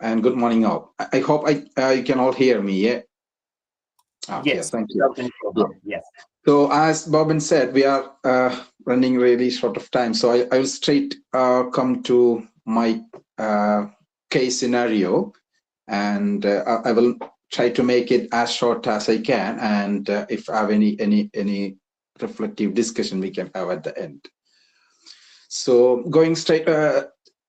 and good morning all. I hope you can all hear me, yeah? Yes, thank you. Yes. So as Bobbin said, we are running really short of time. So I will straight come to my case scenario, and I will try to make it as short as I can. And if I have any reflective discussion, we can have at the end. So going straight,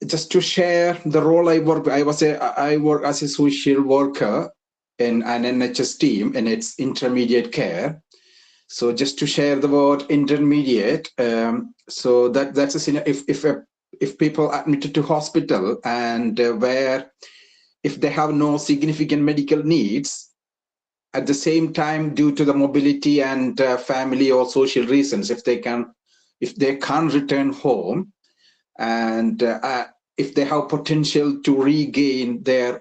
just to share the role I work as a social worker in an NHS team in its intermediate care. So just to share the word intermediate, so that's a scenario. If people admitted to hospital and where if they have no significant medical needs, at the same time due to the mobility and family or social reasons, if they can't return home, and if they have potential to regain their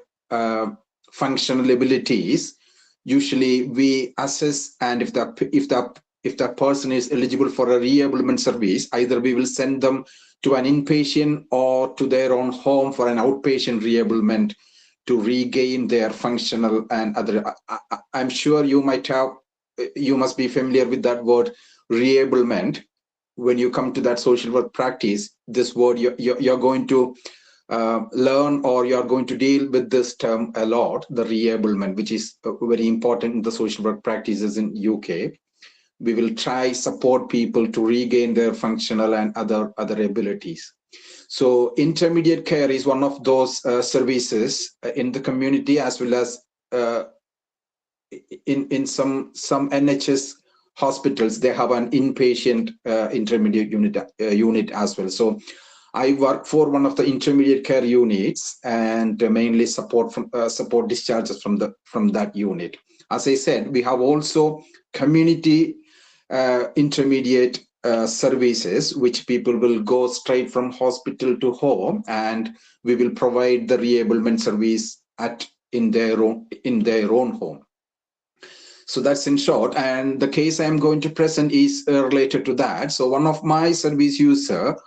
functional abilities, usually we assess, and if the person is eligible for a rehabilitation service, either we will send them to an inpatient or to their own home for an outpatient rehabilitation to regain their functional and other. I'm sure you must be familiar with that word rehabilitation. When you come to that social work practice, this word you're going to learn, or you're going to deal with this term a lot, the rehabilitation, which is very important in the social work practices in UK. We will try support people to regain their functional and other abilities. So intermediate care is one of those services in the community, as well as in some NHS hospitals. They have an inpatient intermediate unit as well. So I work for one of the intermediate care units, and mainly support discharges from that unit. As I said, we have also community intermediate services, which people will go straight from hospital to home, and we will provide the rehabilitation service in their own home. So that's in short, and the case I'm going to present is related to that. So one of my service user,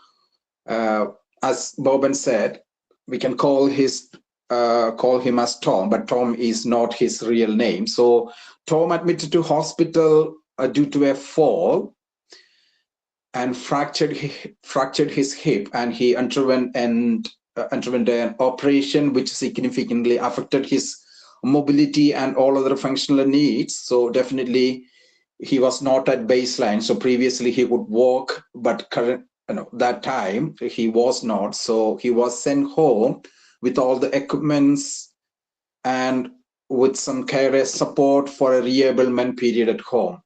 as Boban said, we can call him as Tom, but Tom is not his real name. So Tom admitted to hospital due to a fall and fractured his hip, and he underwent an operation which significantly affected his mobility and all other functional needs. So definitely he was not at baseline. So previously he would walk, but that time he was not. So he was sent home with all the equipments and with some care support for a rehabilitation period at home.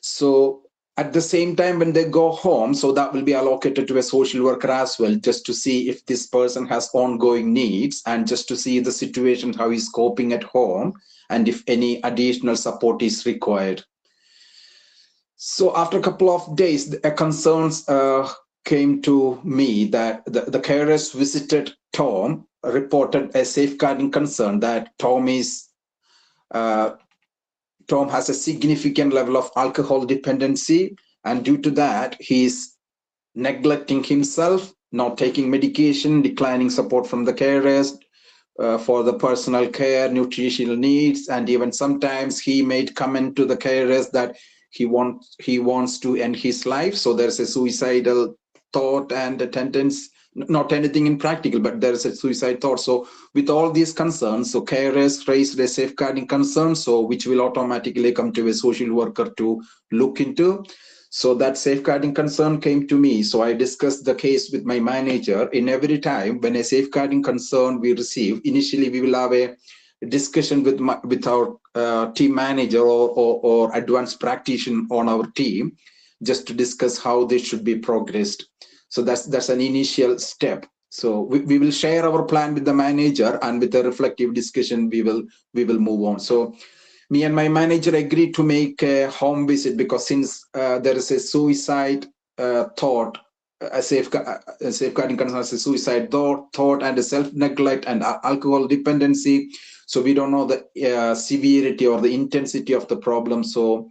So at the same time, when they go home, so that will be allocated to a social worker as well, just to see if this person has ongoing needs, and just to see the situation, how he's coping at home, and if any additional support is required. So after a couple of days, concerns came to me that the carers visited Tom, reported a safeguarding concern that Tom has a significant level of alcohol dependency, and due to that, he's neglecting himself, not taking medication, declining support from the carers for the personal care, nutritional needs, and even sometimes he made comment to the carers that he wants to end his life. So there's a suicidal thought and a tendency, not anything in practical, but there is a suicide thought. So with all these concerns, so carers raised a safeguarding concern, so which will automatically come to a social worker to look into. So that safeguarding concern came to me. So I discussed the case with my manager. In every time when a safeguarding concern we receive, initially we will have a discussion with our team manager or advanced practitioner on our team, just to discuss how this should be progressed. So that's an initial step. So we will share our plan with the manager, and with a reflective discussion we will move on. So me and my manager agreed to make a home visit, because since there is a suicide thought, a safeguarding concern, a suicide thought and a self-neglect and alcohol dependency, so we don't know the severity or the intensity of the problem. So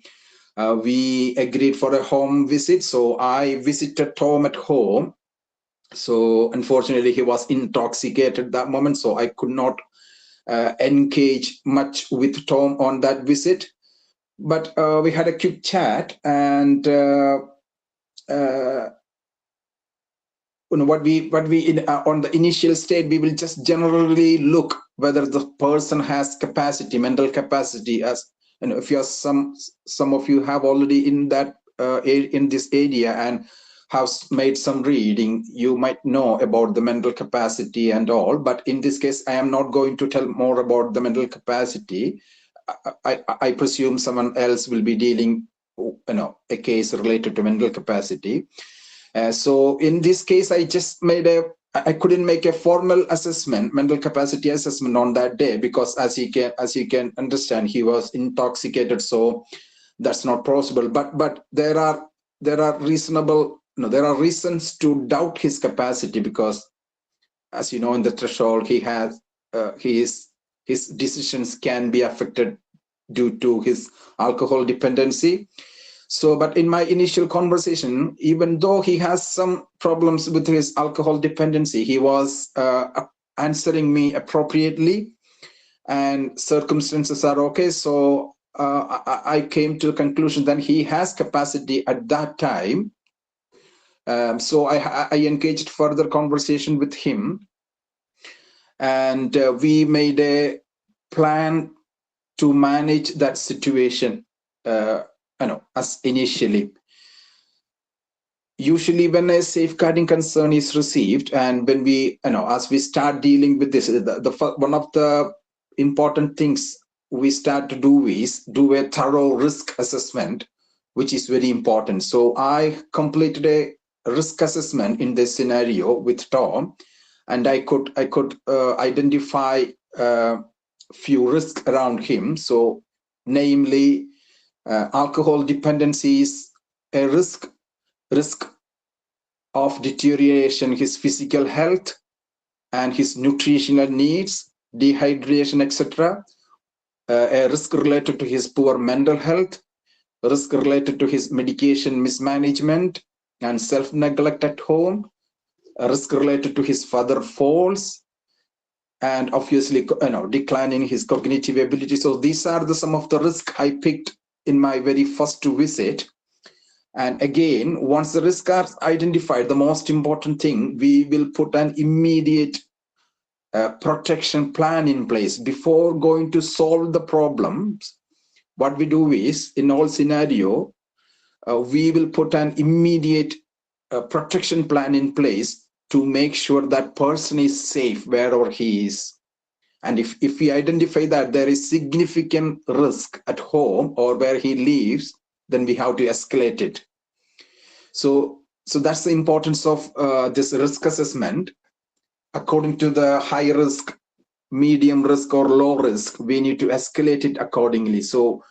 we agreed for a home visit. So I visited Tom at home, So unfortunately, he was intoxicated that moment, so I could not engage much with Tom on that visit. But we had a quick chat, and what we on the initial state, we will just generally look whether the person has capacity, mental capacity. As if you are some of you have already in that in this area and have made some reading, you might know about the mental capacity and all. But in this case, I am not going to tell more about the mental capacity. I presume someone else will be dealing, a case related to mental capacity. So in this case, I couldn't make a formal assessment, mental capacity assessment on that day, because as you can understand, he was intoxicated. So that's not possible. But there are reasonable, there are reasons to doubt his capacity, because as you know, in the threshold, his decisions can be affected due to his alcohol dependency. So, but in my initial conversation, even though he has some problems with his alcohol dependency, he was answering me appropriately, and circumstances are okay. So I came to the conclusion that he has capacity at that time. So I engaged further conversation with him, and we made a plan to manage that situation, as initially. Usually when a safeguarding concern is received, and when we, as we start dealing with this, one of the important things we start to do is do a thorough risk assessment, which is very important. So I completed a risk assessment in this scenario with Tom, and I could identify few risks around him. So namely, alcohol dependency is a risk of deterioration his physical health and his nutritional needs, dehydration, etc. A risk related to his poor mental health, risk related to his medication mismanagement and self-neglect at home, a risk related to his further falls, and obviously, declining his cognitive ability. So these are some of the risks I picked in my very first visit. And again, once the risks are identified, the most important thing, we will put an immediate protection plan in place before going to solve the problems. What we do is, in all scenario, we will put an immediate protection plan in place to make sure that person is safe wherever he is. And if we identify that there is significant risk at home or where he lives, then we have to escalate it. So that's the importance of this risk assessment. According to the high risk, medium risk, or low risk, we need to escalate it accordingly. So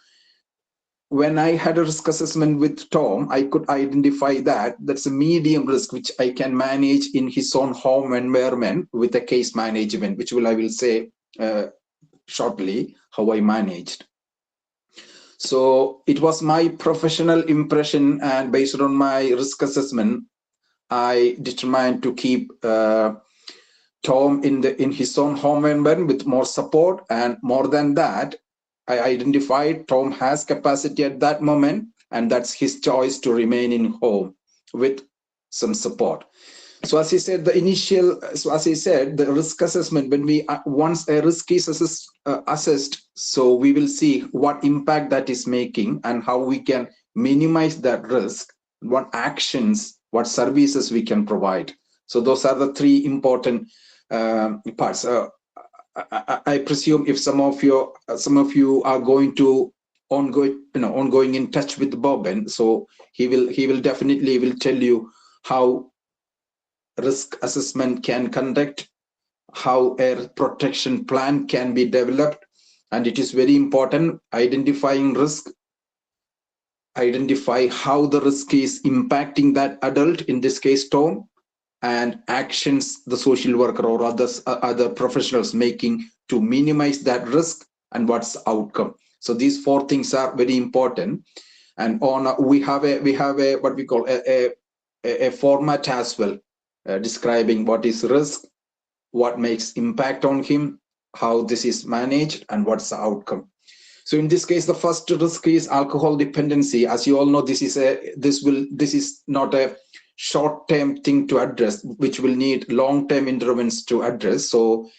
when I had a risk assessment with Tom, I could identify that that's a medium risk, which I can manage in his own home environment with a case management, which I will say shortly how I managed. So it was my professional impression, and based on my risk assessment, I determined to keep Tom in his own home environment with more support. And more than that, I identified Tom has capacity at that moment, and that's his choice to remain in home with some support. So as he said, the risk assessment, when we once a risk is assessed, so we will see what impact that is making and how we can minimize that risk, what actions, what services we can provide. So those are the three important parts. I presume if some of you are going to ongoing in touch with Bob, so he will definitely tell you how risk assessment can conduct, how a protection plan can be developed. And it is very important identifying risk, identify how the risk is impacting that adult, in this case Tom, and actions the social worker or other professionals making to minimize that risk, and what's the outcome. So these four things are very important. And on we have a what we call a format as well. describing what is risk, what makes impact on him, how this is managed, and what's the outcome. So in this case, the first risk is alcohol dependency. As you all know, this is not a short-term thing to address, which will need long-term interventions to address. So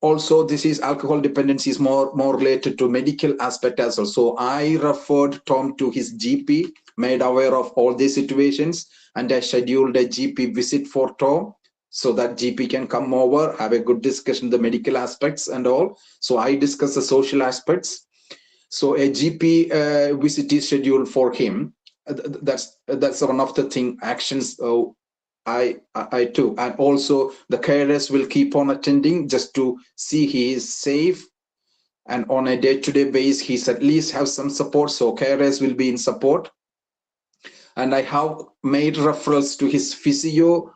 also this is alcohol dependency is more related to medical aspect as well. So I referred Tom to his GP, made aware of all these situations, and I scheduled a GP visit for Tom, so that GP can come over, have a good discussion, the medical aspects and all. So I discuss the social aspects. So a GP visit is scheduled for him. That's one of the actions I took. And also the carers will keep on attending just to see he is safe. And on a day-to-day basis, he's at least have some support. So carers will be in support. And I have made referrals to his physio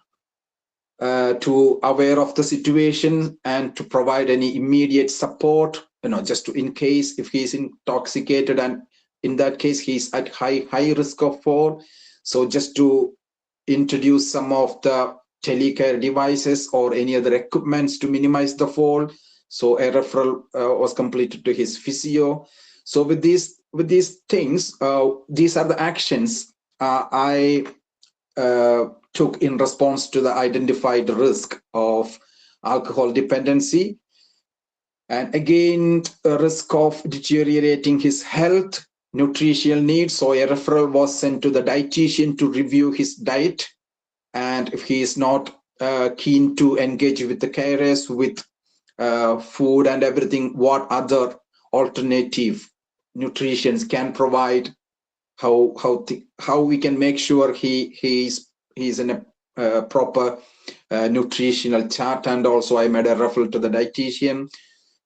to aware of the situation and to provide any immediate support, just to, in case if he is intoxicated, and in that case he's at high risk of fall. So just to introduce some of the telecare devices or any other equipments to minimize the fall. So a referral was completed to his physio. So with these things, these are the actions I took in response to the identified risk of alcohol dependency. And again, a risk of deteriorating his health, nutritional needs. So a referral was sent to the dietitian to review his diet. And if he is not keen to engage with the carers with food and everything, what other alternative nutritions can provide, how we can make sure he's in a proper nutritional chart. And also I made a referral to the dietitian.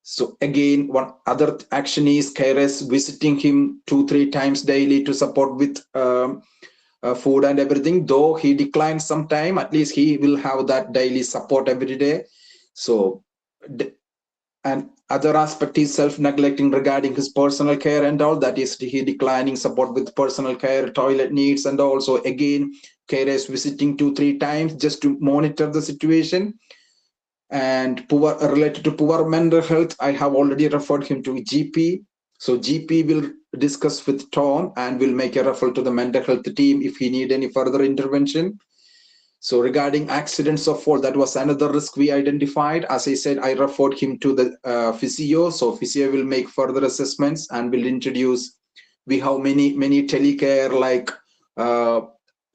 So again, one other action is carers visiting him 2-3 times daily to support with food and everything. Though he declines sometime, at least he will have that daily support every day. So, and other aspect is self-neglecting regarding his personal care and all. That is, he declining support with personal care, toilet needs, and also again carers visiting 2-3 times just to monitor the situation. And related to poor mental health, I have already referred him to GP. So GP will discuss with Tom and will make a referral to the mental health team if he need any further intervention. So regarding accidents of fall, that was another risk we identified. As I said, I referred him to the physio. So physio will make further assessments and will introduce. We have many telecare like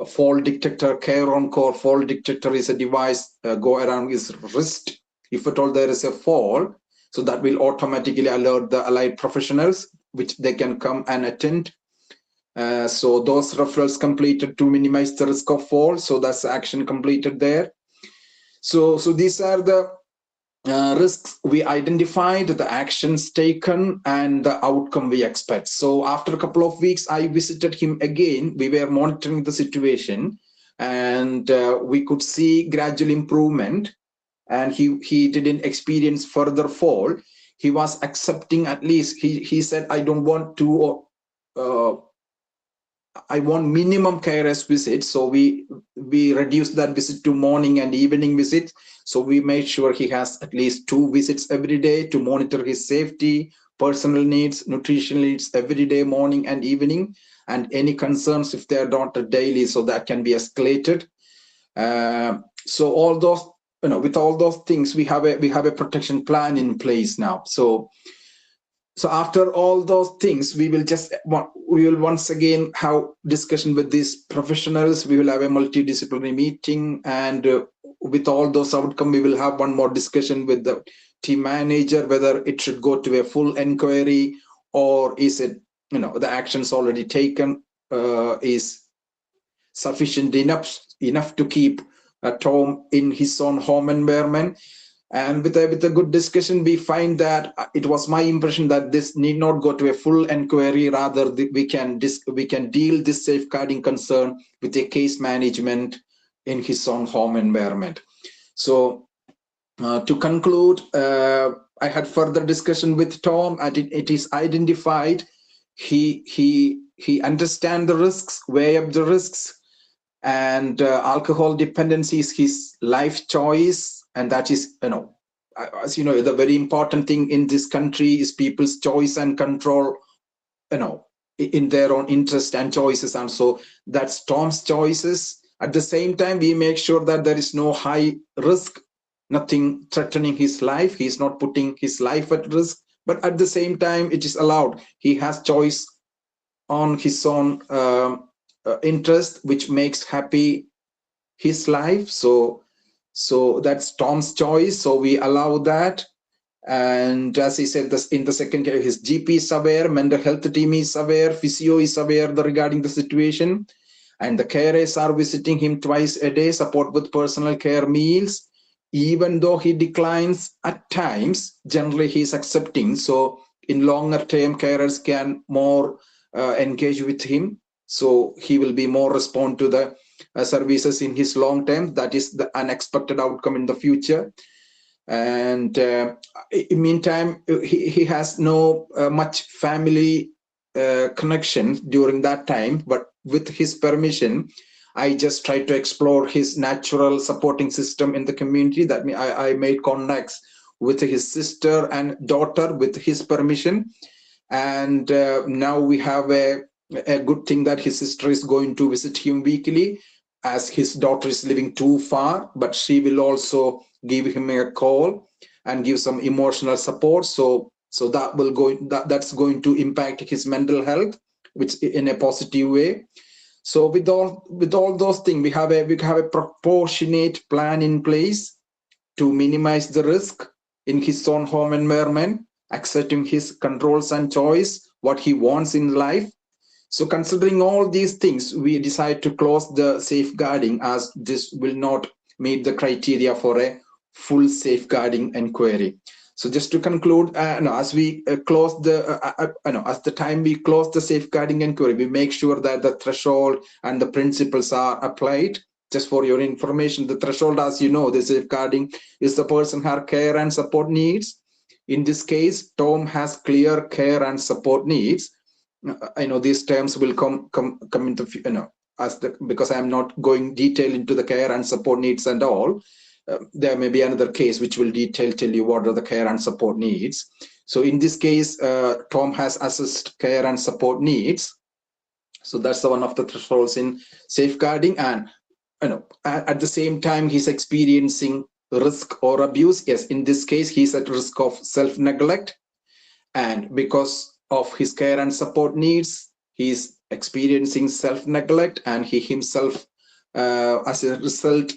fall detector, care on call. Fall detector is a device go around his wrist. If at all there is a fall, so that will automatically alert the allied professionals, which they can come and attend. So those referrals completed to minimize the risk of fall. So that's action completed there. So these are the risks we identified, the actions taken, and the outcome we expect. So after a couple of weeks, I visited him again. We were monitoring the situation, and we could see gradual improvement. And he didn't experience further fall. He was accepting, at least he said, I don't want to. I want minimum carers visit. So we reduced that visit to morning and evening visits. So we made sure he has at least 2 visits every day to monitor his safety, personal needs, nutritional needs every day, morning and evening, and any concerns if they are not daily, so that can be escalated. So all those, with all those things, we have a protection plan in place now. So after all those things, we will once again have discussion with these professionals. We will have a multidisciplinary meeting, and with all those outcomes, we will have one more discussion with the team manager, whether it should go to a full inquiry, or is it, the actions already taken is sufficient enough to keep Tom in his own home environment. And with a good discussion, we find that it was my impression that this need not go to a full inquiry. Rather, we can deal this safeguarding concern with a case management in his own home environment. So to conclude, I had further discussion with Tom, and it is identified. He understands the risks, weigh up the risks, and alcohol dependency is his life choice, and that is, as you know, the very important thing in this country is people's choice and control, in their own interest and choices. And so that's Tom's choices. At the same time, we make sure that there is no high risk, nothing threatening his life. He's not putting his life at risk, but at the same time, it is allowed. He has choice on his own interest, which makes happy his life. So that's Tom's choice. So we allow that. And as he said, this in the second case, his GP is aware, mental health team is aware, physio is aware regarding the situation, and the carers are visiting him twice a day, support with personal care meals. Even though he declines at times, generally he is accepting. So in longer term, carers can more engage with him. So he will be more respond to the services in his long term. That is the unexpected outcome in the future. And in meantime, he has no much family connection during that time, but with his permission, I just tried to explore his natural supporting system in the community. That means I made contacts with his sister and daughter with his permission. And now we have a good thing that his sister is going to visit him weekly, as his daughter is living too far, but she will also give him a call and give some emotional support. So that will that's going to impact his mental health, which in a positive way. So with all those things, we have a proportionate plan in place to minimize the risk in his own home environment, accepting his controls and choice, what he wants in life. So considering all these things, we decide to close the safeguarding, as this will not meet the criteria for a full safeguarding inquiry. So just to conclude, as we close the, as the time we close the safeguarding inquiry, we make sure that the threshold and the principles are applied. Just for your information, the threshold, as you know, the safeguarding is the person has care and support needs. In this case, Tom has clear care and support needs. I know these terms will come into, because I am not going detail into the care and support needs and all. There may be another case which will tell you what are the care and support needs. So in this case, Tom has assessed care and support needs. So that's one of the thresholds in safeguarding. And at the same time, he's experiencing risk or abuse. Yes, in this case, he's at risk of self-neglect. And because of his care and support needs, he's experiencing self-neglect, and he himself, as a result,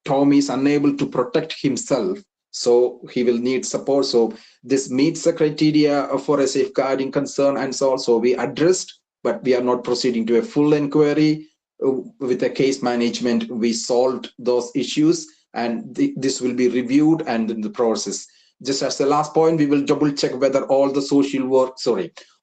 Tom is unable to protect himself, so he will need support. So this meets the criteria for a safeguarding concern, and so also we addressed, but we are not proceeding to a full inquiry. With the case management, we solved those issues, and this will be reviewed and in the process. Just as the last point, we will double check whether all the social work,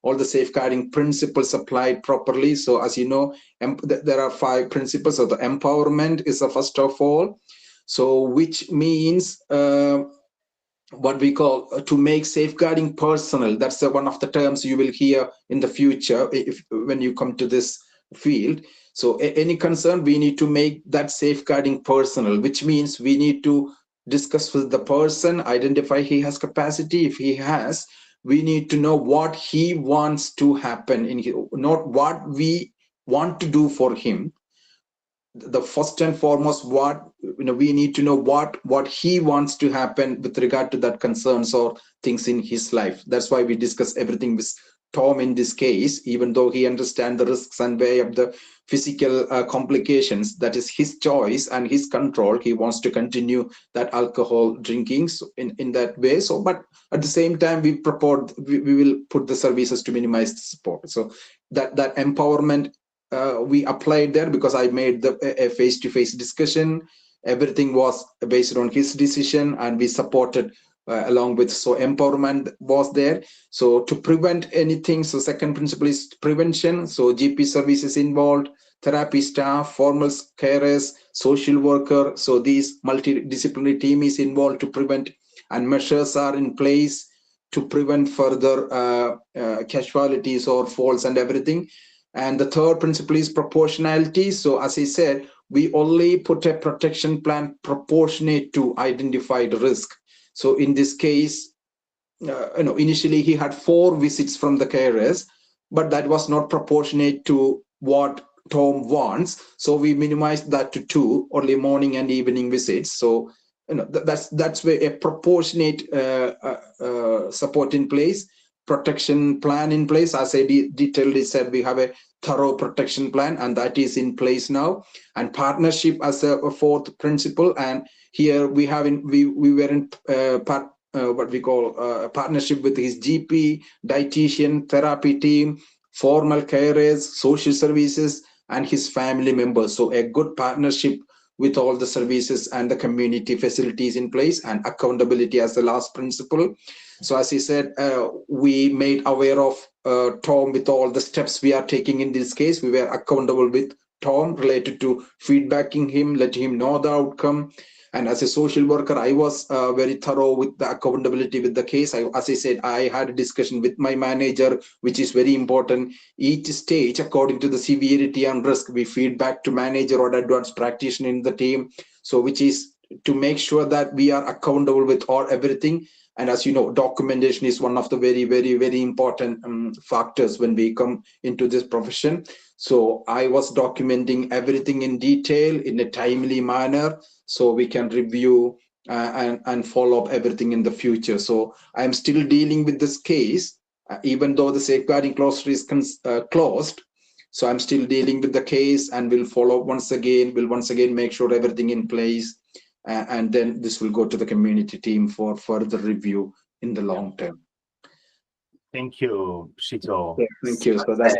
all the safeguarding principles applied properly. So as you know, there are 5 principles. So the empowerment is the first of all. So which means what we call to make safeguarding personal. That's one of the terms you will hear in the future when you come to this field. So any concern, we need to make that safeguarding personal, which means we need to discuss with the person, identify he has capacity. If he has, we need to know what he wants to happen in his, not what we want to do for him. The first and foremost, what we need to know what he wants to happen with regard to that concerns or things in his life. That's why we discuss everything with Tom in this case, even though he understands the risks and way of the physical complications. That is his choice and his control. He wants to continue that alcohol drinking in that way. So, but at the same time, we will put the services to minimize the support. So that empowerment we applied there, because I made a face-to-face discussion. Everything was based on his decision, and we supported along with, so empowerment was there. So to prevent anything, so second principle is prevention. So GP services involved, therapy staff, formal carers, social worker. So these multidisciplinary team is involved to prevent, and measures are in place to prevent further casualties or falls and everything. And the third principle is proportionality. So as I said, we only put a protection plan proportionate to identified risk. So in this case, initially he had 4 visits from the carers, but that was not proportionate to what Tom wants. So we minimized that to 2, only morning and evening visits. So that's where a proportionate support in place, protection plan in place. As I detailedly said, we have a thorough protection plan, and that is in place now. And partnership as a fourth principle. And here we were in what we call a partnership with his GP, dietitian, therapy team, formal carers, social services, and his family members. So a good partnership with all the services and the community facilities in place, and accountability as the last principle. So as he said, we made aware of Tom with all the steps we are taking in this case. We were accountable with Tom related to feedbacking him, letting him know the outcome. And as a social worker, I was very thorough with the accountability with the case. As I said, I had a discussion with my manager, which is very important. Each stage, according to the severity and risk, we feed back to manager or advanced practitioner in the team. So which is to make sure that we are accountable with everything. And as you know, documentation is one of the very, very, very important factors when we come into this profession. So I was documenting everything in detail in a timely manner, so we can review and follow up everything in the future. So I'm still dealing with this case, even though the safeguarding clause is closed. So I'm still dealing with the case, and we'll follow up once again. We'll once again make sure everything in place. And then this will go to the community team for further review in the long term. Thank you, Shijo. Yeah, thank you. So that's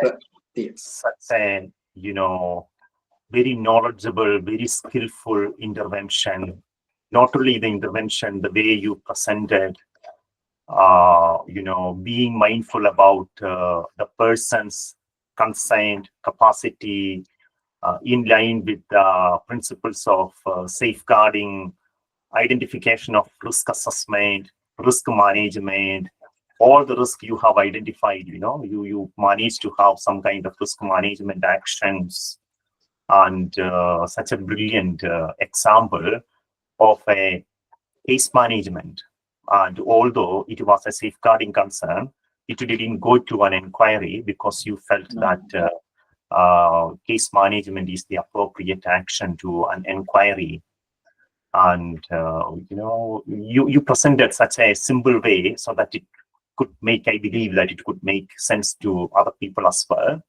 such a, very knowledgeable, very skillful intervention. Not only the intervention, the way you presented, being mindful about the person's consent, capacity, in line with the principles of safeguarding, identification of risk assessment, risk management, all the risk you have identified, you managed to have some kind of risk management actions, and such a brilliant example of a case management. And although it was a safeguarding concern, it didn't go to an inquiry because you felt that case management is the appropriate action to an inquiry. And you presented such a simple way so that it could make, I believe that it could make sense to other people as well.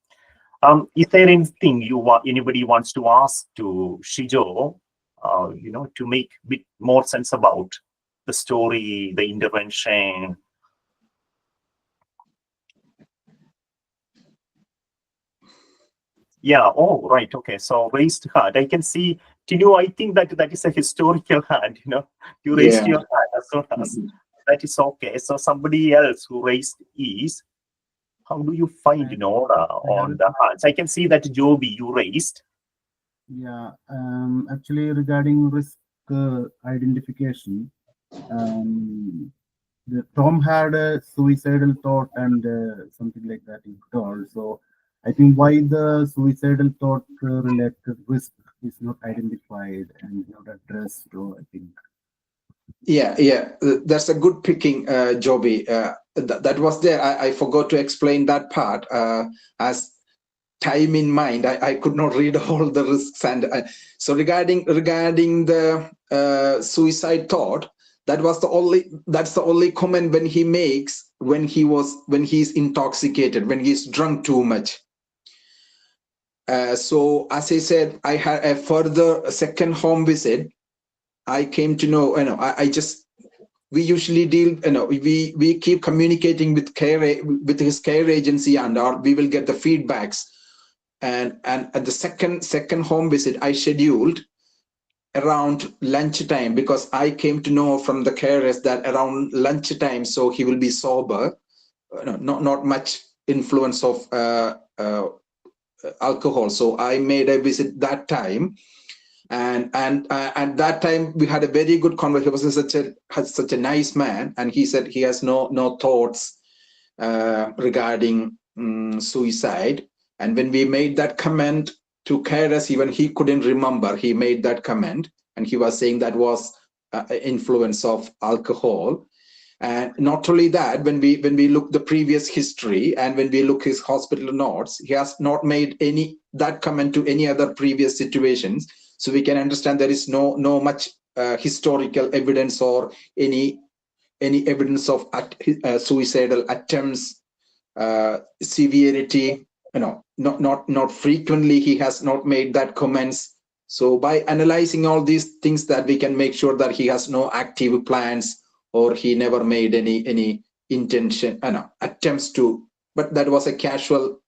Is there anything anybody wants to ask to Shijo, to make a bit more sense about the story, the intervention? Yeah. Oh, right. Okay. So raised hand. I can see, Tinu, I think that is a historical hand, you raised your hand as soon as. That is okay. So somebody else who raised is, how do you find Nora on the hands? I can see that Joby, you raised. Yeah. Actually, regarding risk identification, Tom had a suicidal thought and something like that he told. So I think why the suicidal thought related risk is not identified and not addressed. So I think. Yeah, that's a good picking, Joby. That was there. I forgot to explain that part. As time in mind, I could not read all the risks, and so regarding the suicide thought, that's the only comment when he makes when he's intoxicated, when he's drunk too much. So as I said, I had a further second home visit. I came to know, we usually deal, we keep communicating with his care agency, and we will get the feedbacks. And at the second home visit, I scheduled around lunchtime, because I came to know from the carers that around lunchtime, so he will be sober, not much influence of alcohol. So I made a visit that time. And at that time we had a very good conversation. He was such a nice man, and he said he has no thoughts regarding suicide. And when we made that comment to carers, even he couldn't remember. He made that comment, and he was saying that was influence of alcohol. And not only that, when we look the previous history and when we look his hospital notes, he has not made any that comment to any other previous situations. So we can understand there is no much historical evidence or any evidence of suicidal attempts, severity. Not frequently he has not made that comments. So by analyzing all these things, that we can make sure that he has no active plans, or he never made any intention, attempts to, but that was a casual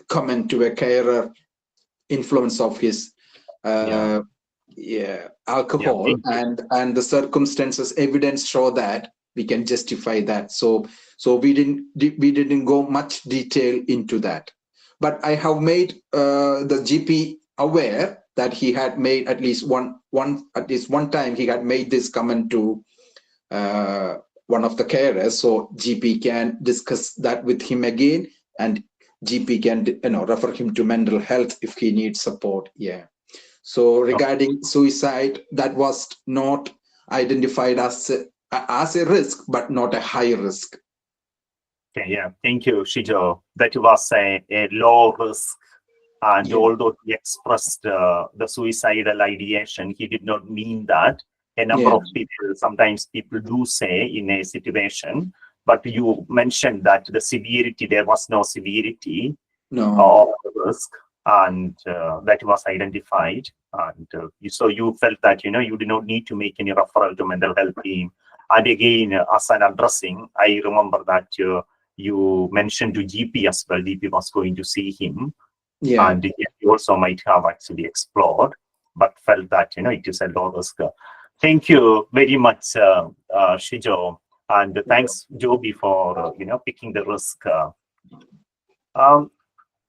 comment to a carer, influence of his alcohol, and the circumstances evidence show that we can justify that. So we didn't go much detail into that, but I have made the GP aware that he had made at least one time he had made this comment to one of the carers. So GP can discuss that with him again, and GP can refer him to mental health if he needs support. So regarding suicide, that was not identified as a risk, but not a high risk. Okay, thank you, Shijo. That was a low risk, and although he expressed the suicidal ideation, he did not mean that. A number of people, sometimes people do say in a situation, but you mentioned that the severity, there was no severity of the risk, and that was identified. And so you felt that, you did not need to make any referral to mental health team. And again, as an addressing, I remember that you mentioned to GP as well. GP was going to see him. And he also might have actually explored, but felt that, it is a low risk. Thank you very much, Shijo, and thanks, Joby, for picking the risk.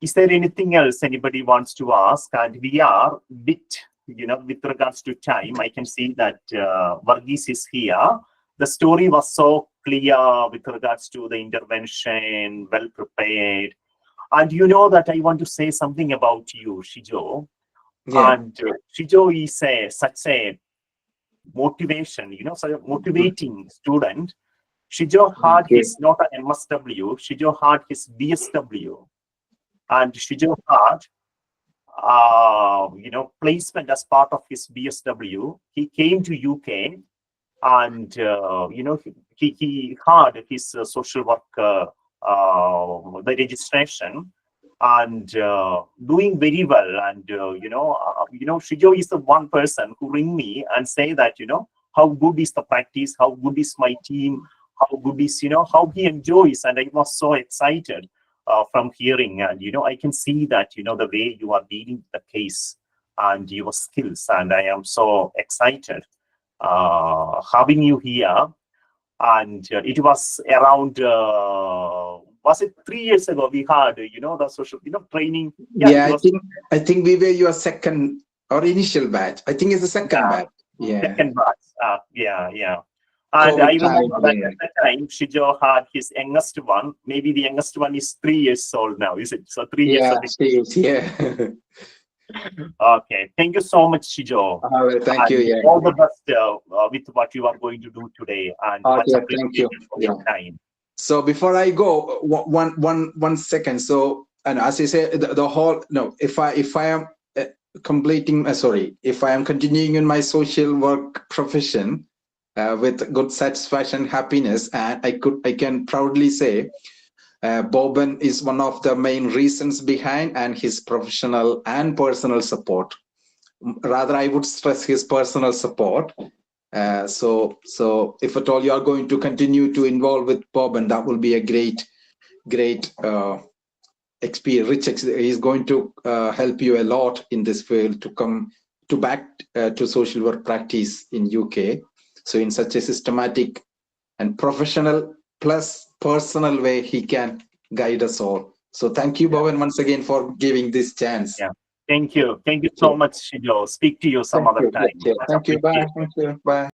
Is there anything else anybody wants to ask? And we are bit, with regards to time. I can see that Varghese is here. The story was so clear with regards to the intervention, well prepared. And you know that I want to say something about you, Shijo. And Shijo is such a motivation, such a motivating student. Shijo had his not an MSW, Shijo had his BSW. And Shijo had, placement as part of his BSW. He came to UK, and he had his social work, the registration, and doing very well. And Shijo is the one person who ring me and say that how good is the practice, how good is my team, how good is how he enjoys. And I was so excited from hearing, and I can see that the way you are dealing with the case and your skills, and I am so excited having you here. And it was around was it 3 years ago we had the social training? I think we were your second or initial batch. I think it's the second batch. Second batch. And I remember that at that time, Shijo had his youngest one. Maybe the youngest one is 3 years old now, is it? So 3 years. Okay. Thank you so much, Shijo. Thank you. All the best with what you are going to do today. And much appreciated for your time. So before I go, one second. So, and as I say, the whole if I am completing, if I am continuing in my social work profession with good satisfaction, happiness, and I can proudly say, Boban is one of the main reasons behind, and his professional and personal support. Rather, I would stress his personal support. So if at all you are going to continue to involve with Boban, that will be a great experience. He's going to help you a lot in this field to come to back to social work practice in UK. So in such a systematic and professional plus personal way, he can guide us all. So thank you, Boban, once again for giving this chance. Thank you so much, Shijo. Speak to you some other time. Thank you. Bye. Thank you. Bye.